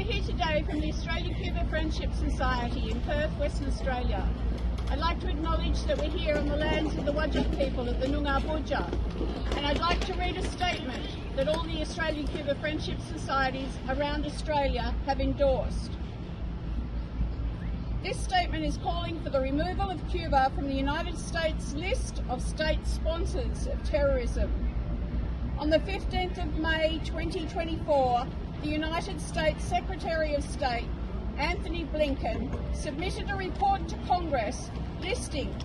here today from the Australia-Cuba Friendship Society in Perth, Western Australia. I'd like to acknowledge that we're here on the lands of the Whadjuk people of the Noongar Boodja, and I'd like to read a statement that all the Australia-Cuba Friendship Societies around Australia have endorsed. This statement is calling for the removal of Cuba from the United States list of state sponsors of terrorism. On the 15th of May 2024, the United States Secretary of State, Anthony Blinken, submitted a report to Congress listing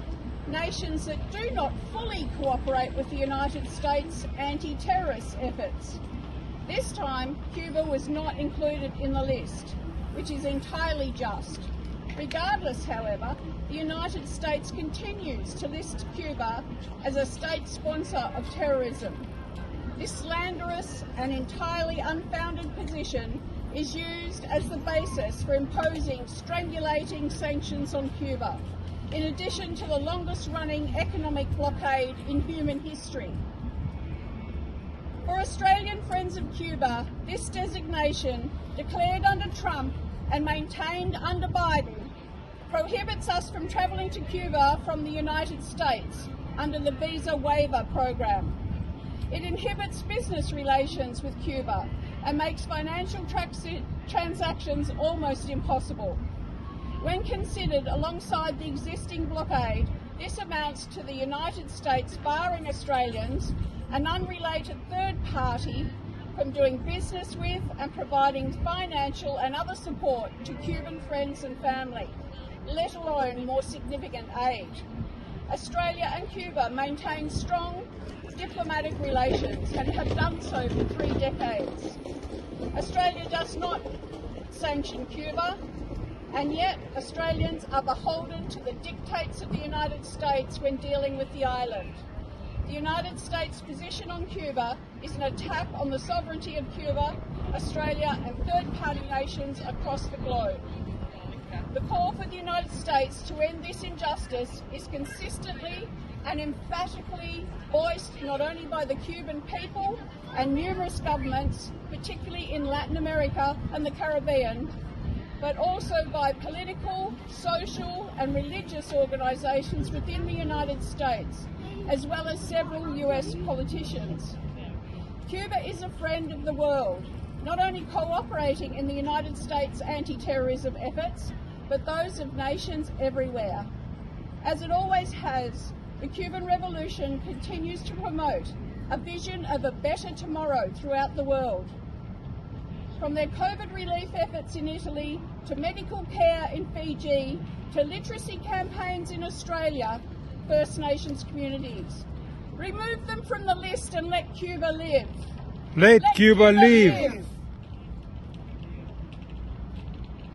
nations that do not fully cooperate with the United States anti-terrorist efforts. This time, Cuba was not included in the list, which is entirely just. Regardless, however, the United States continues to list Cuba as a state sponsor of terrorism. This slanderous and entirely unfounded position is used as the basis for imposing strangulating sanctions on Cuba, in addition to the longest-running economic blockade in human history. For Australian Friends of Cuba, this designation, declared under Trump and maintained under Biden, prohibits us from travelling to Cuba from the United States under the visa waiver program. It inhibits business relations with Cuba and makes financial transactions almost impossible. When considered alongside the existing blockade, this amounts to the United States barring Australians, an unrelated third party, from doing business with and providing financial and other support to Cuban friends and family, let alone more significant aid. Australia and Cuba maintain strong diplomatic relations and have done so for 3 decades. Australia does not sanction Cuba, and yet Australians are beholden to the dictates of the United States when dealing with the island. The United States' position on Cuba is an attack on the sovereignty of Cuba, Australia and third-party nations across the globe. The call for the United States to end this injustice is consistently and emphatically voiced not only by the Cuban people and numerous governments, particularly in Latin America and the Caribbean, but also by political, social and religious organisations within the United States, as well as several US politicians. Cuba is a friend of the world, not only cooperating in the United States anti-terrorism efforts, but those of nations everywhere. As it always has, the Cuban Revolution continues to promote a vision of a better tomorrow throughout the world. From their COVID relief efforts in Italy, to medical care in Fiji, to literacy campaigns in Australia, First Nations communities. Remove them from the list and let Cuba live. Let Cuba live.